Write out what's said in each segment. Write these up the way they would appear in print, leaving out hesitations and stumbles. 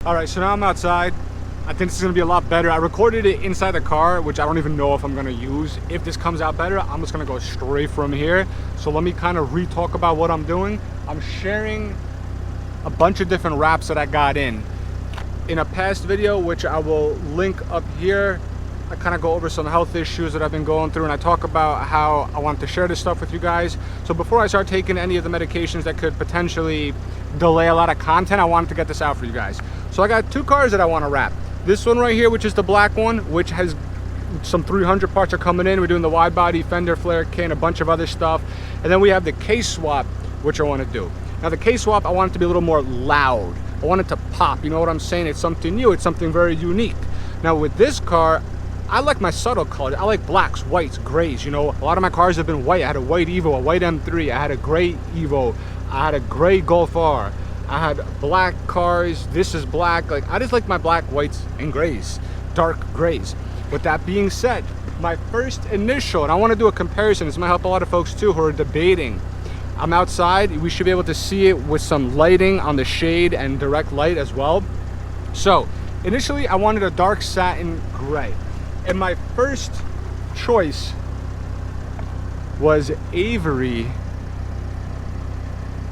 All right, so now I'm outside. I think this is gonna be a lot better. I recorded it inside the car, which I don't even know if I'm gonna use. If this comes out better, I'm just gonna go straight from here. So let me kind of re-talk about what I'm doing. I'm sharing a bunch of different wraps that I got in a past video, which I will link up here. I kind of go over some health issues that I've been going through, and I talk about how I want to share this stuff with you guys. So before I start taking any of the medications that could potentially delay a lot of content, I wanted to get this out for you guys. So I got two cars that I want to wrap. This one right here, which is the black one, which has some 300 parts are coming in. We're doing the wide body, fender flare kit, and a bunch of other stuff. And then we have the case swap, which I want to do. Now the case swap, I want it to be a little more loud. I want it to pop, you know what I'm saying? It's something new, it's something very unique. Now with this car, I like my subtle colors. I like blacks, whites, grays. You know, a lot of my cars have been white. I had a white Evo, a white M3. I had a gray Evo. I had a gray Golf R. I had black cars. This is black. Like, I just like my black, whites, and grays, dark grays. With that being said, my first initial, and I want to do a comparison. This might help a lot of folks too who are debating. I'm outside. We should be able to see it with some lighting on the shade and direct light as well. So initially, I wanted a dark satin gray. And my first choice was Avery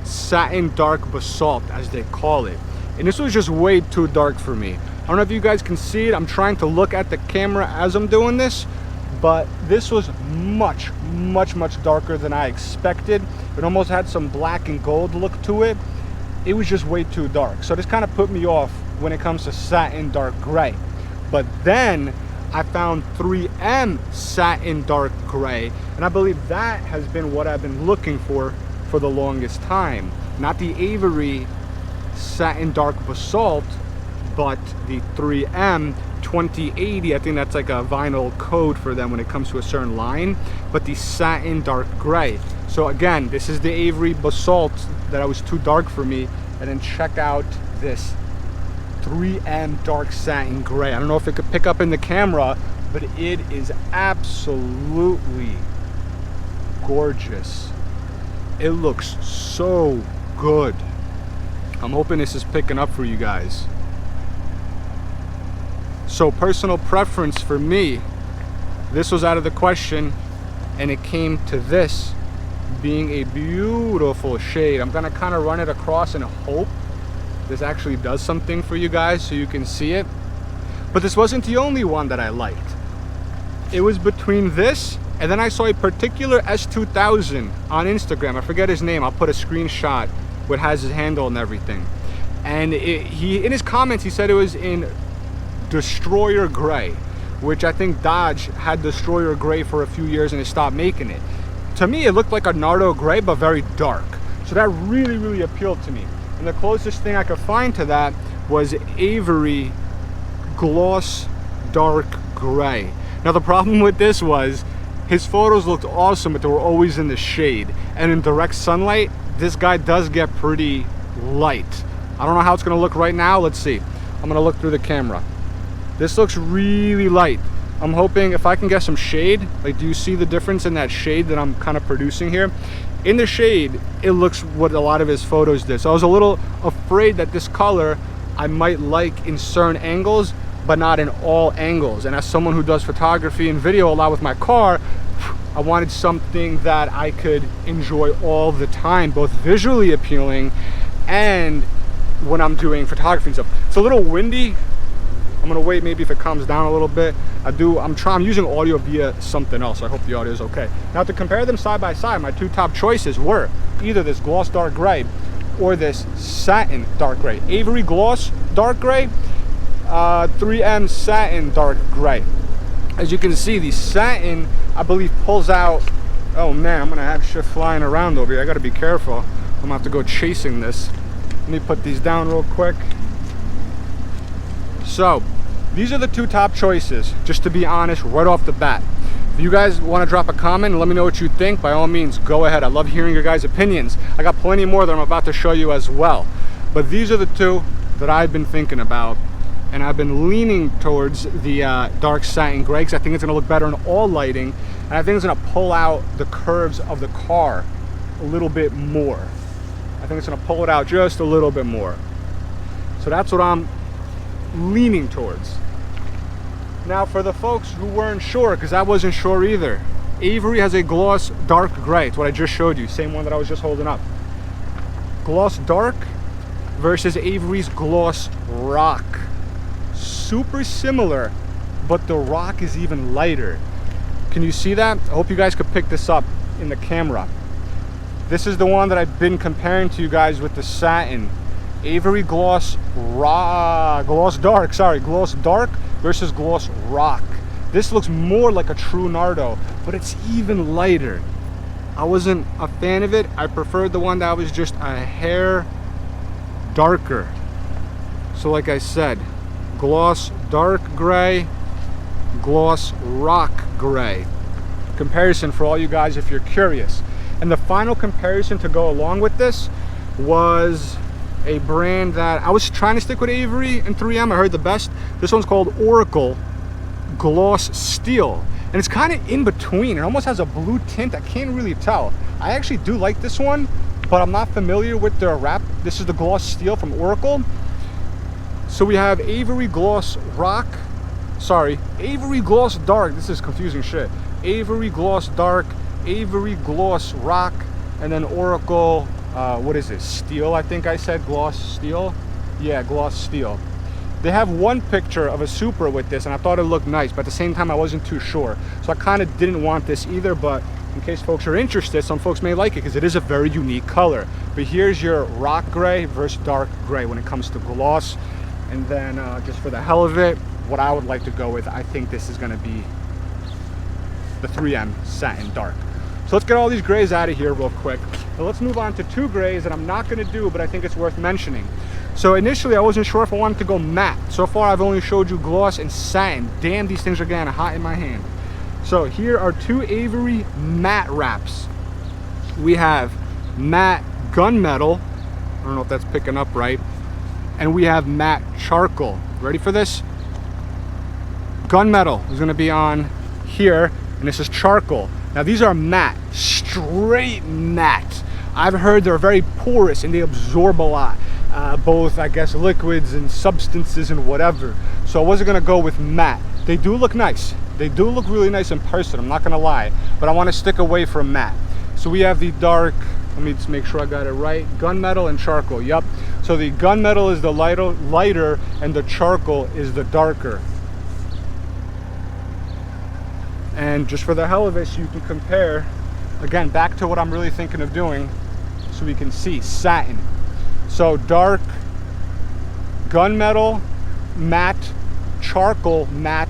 Satin Dark Basalt, as they call it. And this was just way too dark for me. I don't know if you guys can see it. I'm trying to look at the camera as I'm doing this, but this was much darker than I expected. It almost had some black and gold look to it. It was just way too dark. So this kind of put me off when it comes to satin dark gray. But then I found 3M Satin Dark Gray, and I believe that has been what I've been looking for the longest time. Not the Avery Satin Dark Basalt, but the 3M 2080. I think that's like a vinyl code for them when it comes to a certain line, but the Satin Dark Gray. So again, this is the Avery Basalt that was too dark for me, and then check out this 3M Dark Satin Gray. I don't know if it could pick up in the camera, but it is absolutely gorgeous. It looks so good. I'm hoping this is picking up for you guys. So personal preference for me, this was out of the question, and it came to this being a beautiful shade. I'm gonna kind of run it across and hope this actually does something for you guys so you can see it. But this wasn't the only one that I liked. It was between this, and then I saw a particular S2000 on Instagram. I forget his name. I'll put a screenshot which has his handle and everything. And he in his comments, he said it was in Destroyer Gray, which I think Dodge had Destroyer Gray for a few years and they stopped making it. To me, it looked like a Nardo Gray, but very dark. So that really appealed to me. And the closest thing I could find to that was Avery Gloss Dark Gray. Now the problem with this was his photos looked awesome, but they were always in the shade. And in direct sunlight, this guy does get pretty light. I don't know how it's gonna look right now. Let's see. I'm gonna look through the camera. This looks really light. I'm hoping if I can get some shade, like, do you see the difference in that shade that I'm kind of producing here? In the shade, it looks what a lot of his photos did. So I was a little afraid that this color I might like in certain angles, but not in all angles. And as someone who does photography and video a lot with my car, I wanted something that I could enjoy all the time, both visually appealing and when I'm doing photography and stuff. It's a little windy. I'm gonna wait maybe if it calms down a little bit. I'm using audio via something else. So I hope the audio is okay. Now to compare them side by side, my two top choices were either this Gloss Dark Gray or this Satin Dark Gray. Avery Gloss Dark Gray, 3M Satin Dark Gray. As you can see, the satin, I believe, pulls out. Oh man, I'm gonna have shit flying around over here. I gotta be careful. I'm gonna have to go chasing this. Let me put these down real quick. So these are the two top choices, just to be honest, right off the bat. If you guys want to drop a comment and let me know what you think, by all means, go ahead. I love hearing your guys' opinions. I got plenty more that I'm about to show you as well. But these are the two that I've been thinking about, and I've been leaning towards the Dark Satin Gray because I think it's going to look better in all lighting, and I think it's going to pull out the curves of the car a little bit more. I think it's going to pull it out just a little bit more. So that's what I'm leaning towards. Now for the folks who weren't sure, because I wasn't sure either, Avery has a gloss dark gray. It's what I just showed you, same one that I was just holding up. Gloss dark versus Avery's gloss rock. Super similar, but the rock is even lighter. Can you see that? I hope you guys could pick this up in the camera. This is the one that I've been comparing to you guys with the satin. Avery gloss dark versus gloss rock. This looks more like a true Nardo, but it's even lighter. I wasn't a fan of it. I preferred the one that was just a hair darker. So like I said, gloss dark gray, gloss rock gray. Comparison for all you guys if you're curious. And the final comparison to go along with this was a brand that I was trying to stick with Avery and 3M. I heard the best. This one's called Oracal Gloss Steel. And it's kind of in between. It almost has a blue tint. I can't really tell. I actually do like this one, but I'm not familiar with their wrap. This is the Gloss Steel from Oracal. So we have Avery Gloss Rock. Sorry, Avery Gloss Dark. This is confusing shit. Avery Gloss Dark, Avery Gloss Rock, and then Oracal, what is this? Steel, I think I said. Gloss Steel? Yeah, Gloss Steel. They have one picture of a Supra with this, and I thought it looked nice, but at the same time I wasn't too sure. So I kind of didn't want this either, but in case folks are interested, some folks may like it because it is a very unique color. But here's your rock gray versus dark gray when it comes to gloss. And then just for the hell of it, what I would like to go with, I think this is going to be the 3M Satin Dark. So let's get all these grays out of here real quick. Now let's move on to two grays that I'm not going to do, but I think it's worth mentioning. So initially I wasn't sure if I wanted to go matte. So far I've only showed you gloss and satin. Damn, these things are getting hot in my hand. So here are two Avery matte wraps. We have matte Gunmetal. I don't know if that's picking up right. And we have matte Charcoal. Ready for this? Gunmetal is going to be on here, and this is Charcoal. Now these are matte, straight matte. I've heard they're very porous and they absorb a lot. Both, I guess, liquids and substances and whatever. So I wasn't going to go with matte. They do look nice. They do look really nice in person, I'm not going to lie. But I want to stick away from matte. So we have the dark, let me just make sure I got it right, Gunmetal and Charcoal. Yep. So the Gunmetal is the lighter and the Charcoal is the darker. And just for the hell of it, so you can compare, again, back to what I'm really thinking of doing, so we can see satin. So dark Gunmetal, matte, Charcoal, matte,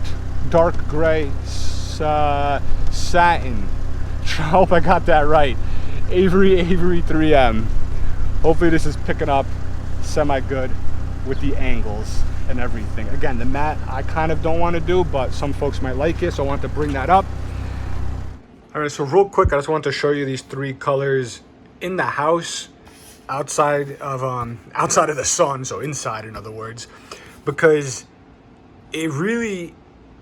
dark gray, satin. I hope I got that right. Avery 3M. Hopefully this is picking up semi-good with the angles and everything. Again, the matte I kind of don't want to do, but some folks might like it, so I want to bring that up. All right, so real quick, I just want to show you these three colors in the house, outside of the sun, so inside in other words, because it really,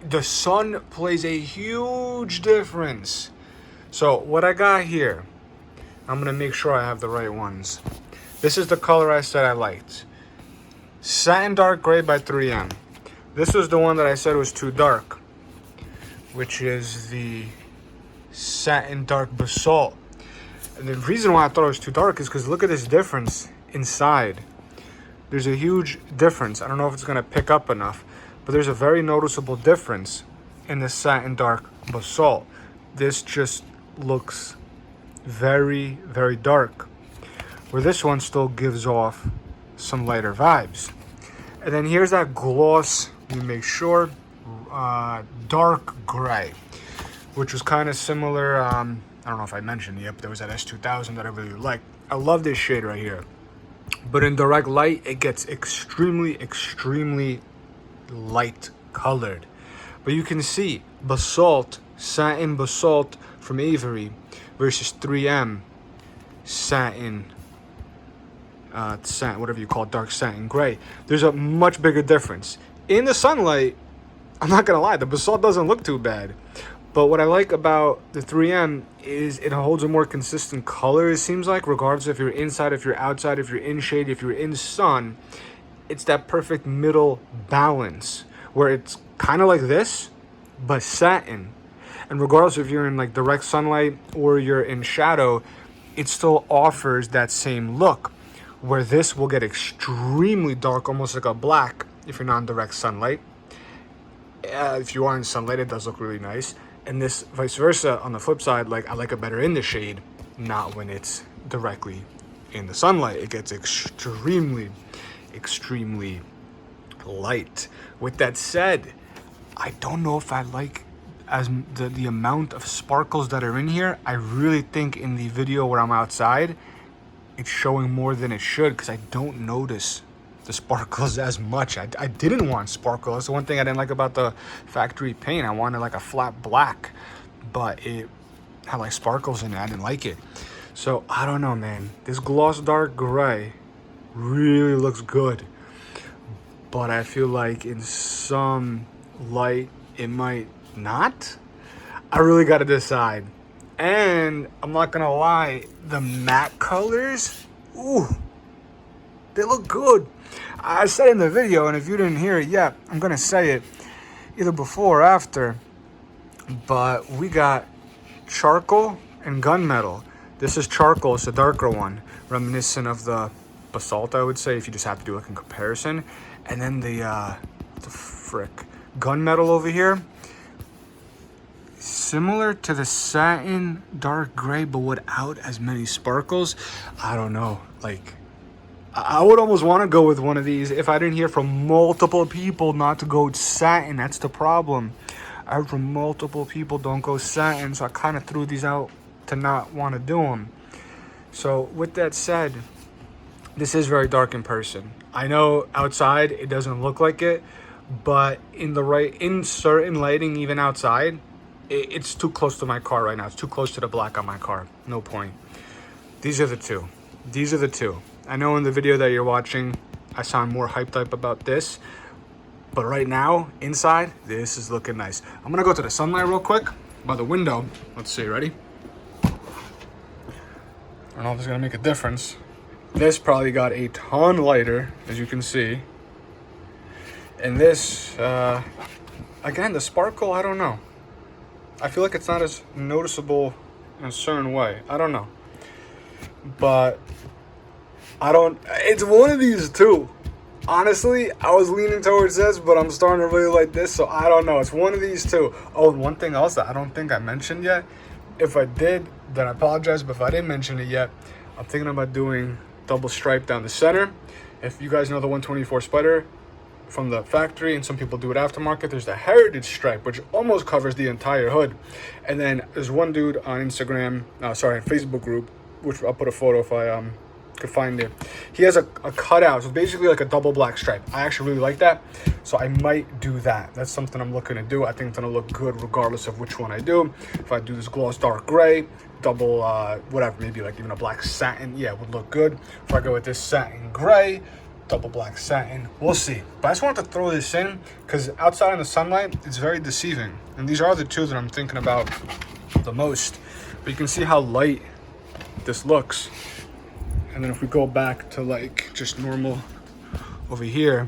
the sun plays a huge difference. So what I got here, I'm gonna make sure I have the right ones. This is the color I said I liked. Satin Dark Gray by 3M. This was the one that I said was too dark, which is the Satin Dark Basalt. And the reason why I thought it was too dark is because look at this difference inside. There's a huge difference. I don't know if it's going to pick up enough, but there's a very noticeable difference in the Satin Dark Basalt. This just looks very, very dark, where this one still gives off some lighter vibes. And then here's that gloss, let me make sure, dark gray, which was kind of similar. I don't know if I mentioned, yep, there was that S2000 that I really liked. I love this shade right here, but in direct light it gets extremely light colored. But you can see Basalt, Satin Basalt from Avery versus 3M Satin, whatever you call it, Dark Satin Gray. There's a much bigger difference. In the sunlight, I'm not gonna lie, the Basalt doesn't look too bad. But what I like about the 3M is it holds a more consistent color, it seems like, regardless if you're inside, if you're outside, if you're in shade, if you're in sun. it's that perfect middle balance where it's kind of like this, but satin. And regardless if you're in like direct sunlight or you're in shadow, it still offers that same look, where this will get extremely dark, almost like a black if you're not in direct sunlight. If you are in sunlight, it does look really nice. And this vice versa on the flip side, like I like it better in the shade, not when it's directly in the sunlight. It gets extremely light. With that said, I don't know if I like as the amount of sparkles that are in here. I really think in the video where I'm outside, it's showing more than it should, because I don't notice the sparkles as much. I didn't want sparkles. That's the one thing I didn't like about the factory paint. I wanted like a flat black, but it had like sparkles in it. I didn't like it. So I don't know, man. This gloss dark gray really looks good, but I feel like in some light it might not. I really got to decide. And I'm not gonna lie, the matte colors, ooh, they look good. I said in the video, and if you didn't hear it yet, I'm gonna say it either before or after, but we got charcoal and gunmetal. This is charcoal, it's a darker one, reminiscent of the basalt, I would say, if you just have to do like a comparison. And then the frick gunmetal over here, similar to the satin dark gray, but without as many sparkles. I don't know, like I would almost want to go with one of these if I didn't hear from multiple people not to go satin. That's the problem. I heard from multiple people don't go satin, so I kind of threw these out to not want to do them. So with that said, this is very dark in person. I know outside it doesn't look like it, but in certain lighting, even outside, it's too close to my car right now. It's too close to the black on my car. No point. These are the two. These are the two. I know in the video that you're watching, I sound more hyped up about this, but right now, inside, this is looking nice. I'm gonna go to the sunlight real quick by the window. Let's see, ready? I don't know if it's gonna make a difference. This probably got a ton lighter, as you can see. And this, again, the sparkle, I don't know. I feel like it's not as noticeable in a certain way. I don't know. But it's one of these two. Honestly, I was leaning towards this, but I'm starting to really like this, so I don't know. It's one of these two. Oh, and one thing else that I don't think I mentioned yet. If I did, then I apologize, but if I didn't mention it yet, I'm thinking about doing double stripe down the center. If you guys know the 124 Spider from the factory, and some people do it aftermarket, there's the heritage stripe, which almost covers the entire hood. And then there's one dude on Instagram, Facebook group, which I'll put a photo if I could find it. He has a cutout, so basically like a double black stripe. I actually really like that, so I might do that. That's something I'm looking to do. I think it's gonna look good regardless of which one I do. If I do this gloss dark gray, double whatever, maybe like even a black satin, yeah, it would look good. If I go with this satin gray, double black satin, we'll see. But I just wanted to throw this in because outside in the sunlight, it's very deceiving. And these are the two that I'm thinking about the most. But you can see how light this looks. And then if we go back to like just normal over here,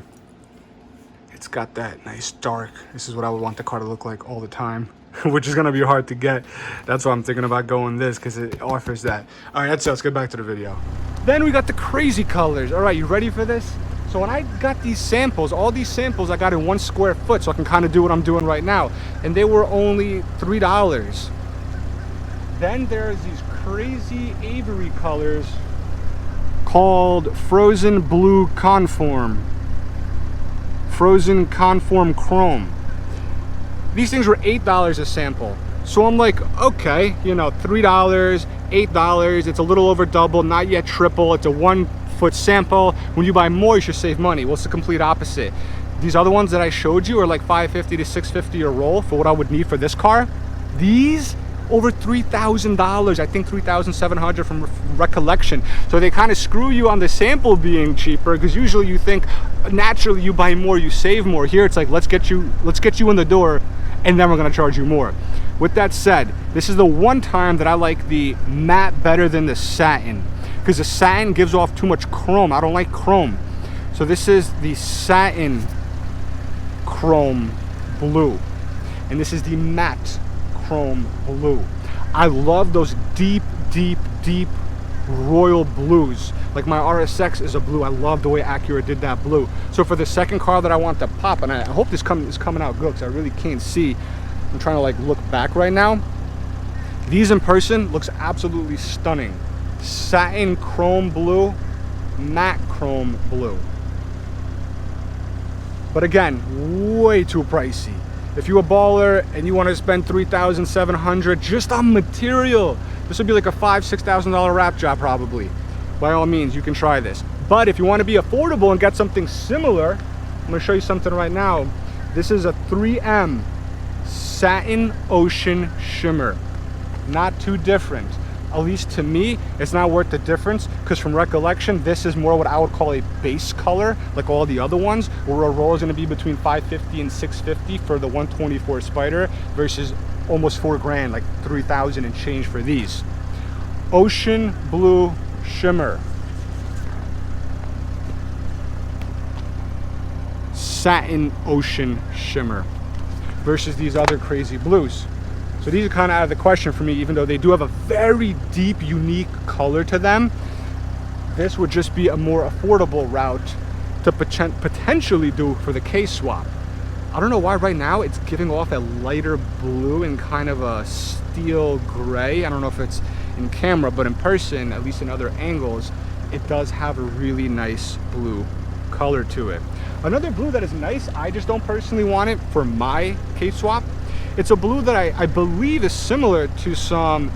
it's got that nice dark. This is what I would want the car to look like all the time, which is gonna be hard to get. That's why I'm thinking about going this, because it offers that. All right, that's it. Let's get back to the video. Then we got the crazy colors. All right, you ready for this? So when I got these samples, all these samples I got in 1 square foot, so I can kind of do what I'm doing right now. And they were only $3. Then there's these crazy Avery colors called Frozen Blue Conform. Frozen Conform Chrome. These things were $8 a sample. So I'm like, okay, you know, $3, $8, it's a little over double, not yet triple. It's a 1 foot sample. When you buy more, you should save money. Well, it's the complete opposite. These other ones that I showed you are like $550 to $650 a roll for what I would need for this car. These, over $3,000, I think $3,700 from recollection. So they kind of screw you on the sample being cheaper, because usually you think naturally you buy more, you save more. Here it's like, let's get you in the door, and then we're gonna charge you more. With that said, this is the one time that I like the matte better than the satin, because the satin gives off too much chrome. I don't like chrome. So this is the Satin Chrome Blue, and this is the Matte Chrome Blue. I love those deep royal blues. Like my RSX is a blue. I love the way Acura did that blue. So for the second car that I want to pop, and I hope this is coming out good because I really can't see. I'm trying to like look back right now. These in person looks absolutely stunning. Satin Chrome Blue, Matte Chrome Blue. But again, way too pricey. If you're a baller and you want to spend $3,700 just on material, this would be like a $5,000–6,000 wrap job probably. By all means, you can try this. But if you want to be affordable and get something similar, I'm going to show you something right now. This is a 3M Satin Ocean Shimmer. Not too different. At least to me, it's not worth the difference, because from recollection, this is more what I would call a base color, like all the other ones, where a roll is going to be between $550 and $650 for the 124 Spider versus almost $4 grand, like $3,000 and change for these. Ocean Blue Shimmer. Satin Ocean Shimmer versus these other crazy blues. So these are kind of out of the question for me, even though they do have a very deep, unique color to them. This would just be a more affordable route to potentially do for the case swap. I don't know why right now it's giving off a lighter blue and kind of a steel gray. I don't know if it's in camera, but in person, at least in other angles, it does have a really nice blue color to it. Another blue that is nice, I just don't personally want it for my case swap. It's a blue that I believe is similar to some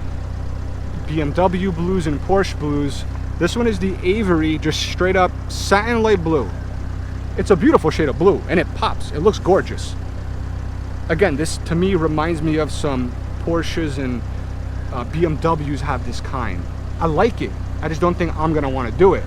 BMW blues and Porsche blues. This one is the Avery, just straight up satin light blue. It's a beautiful shade of blue and it pops. It looks gorgeous. Again, this to me reminds me of some Porsches and BMWs have this kind. I like it. I just don't think I'm gonna want to do it.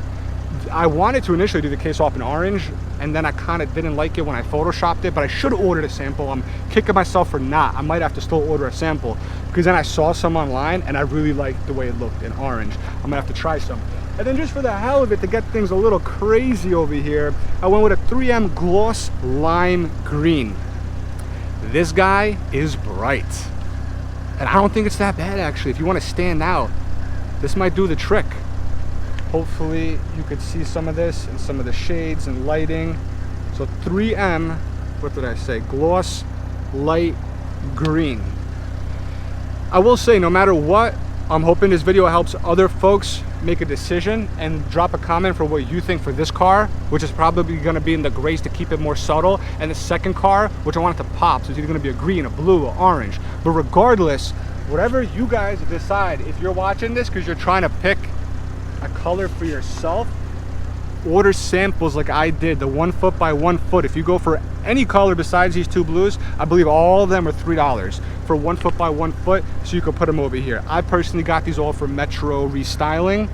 I wanted to initially do the case swap in orange, and then I kind of didn't like it when I photoshopped it, but I should have ordered a sample. I'm kicking myself for not. I might have to still order a sample, because then I saw some online and I really liked the way it looked in orange. I'm gonna have to try some. And then just for the hell of it, to get things a little crazy over here, I went with a 3M Gloss Lime Green. This guy is bright. And I don't think it's that bad actually. If you want to stand out, this might do the trick. Hopefully you could see some of this and some of the shades and lighting. So 3M, what did I say? Gloss Light Green. I will say, no matter what, I'm hoping this video helps other folks make a decision, and drop a comment for what you think for this car, which is probably going to be in the grays to keep it more subtle, and the second car, which I want it to pop, so it's either going to be a green, a blue, or orange. But regardless, whatever you guys decide, if you're watching this because you're trying to pick a color for yourself, order samples like I did, the 1 foot by 1 foot. If you go for any color besides these two blues, I believe all of them are $3 for 1 foot by 1 foot, so you could put them over here. I personally got these all for Metro restyling,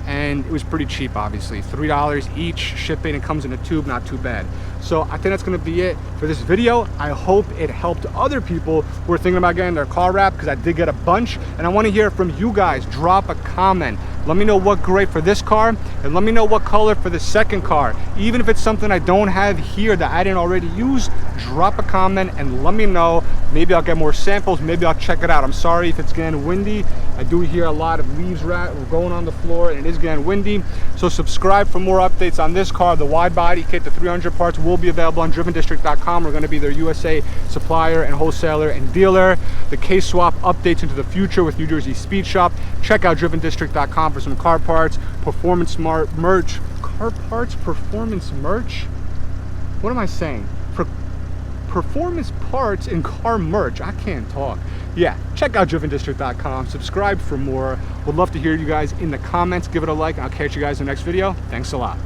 and it was pretty cheap, obviously. $3 each, shipping, it comes in a tube, not too bad. So I think that's gonna be it for this video. I hope it helped other people who are thinking about getting their car wrapped, because I did get a bunch, and I wanna hear from you guys. Drop a comment. Let me know what gray for this car, and let me know what color for the second car. Even if it's something I don't have here that I didn't already use, drop a comment and let me know. Maybe I'll get more samples, maybe I'll check it out. I'm sorry if it's getting windy. I do hear a lot of leaves going on the floor, and it is getting windy. So subscribe for more updates on this car. The wide body kit, the 300 parts, will be available on drivendistrict.com. We're gonna be their USA supplier and wholesaler and dealer. The case swap updates into the future with New Jersey Speed Shop. Check out drivendistrict.com for some car parts, performance merch. Car parts, performance merch? What am I saying? For performance parts and car merch. I can't talk. Yeah, check out drivendistrict.com. Subscribe for more. Would love to hear you guys in the comments. Give it a like. I'll catch you guys in the next video. Thanks a lot.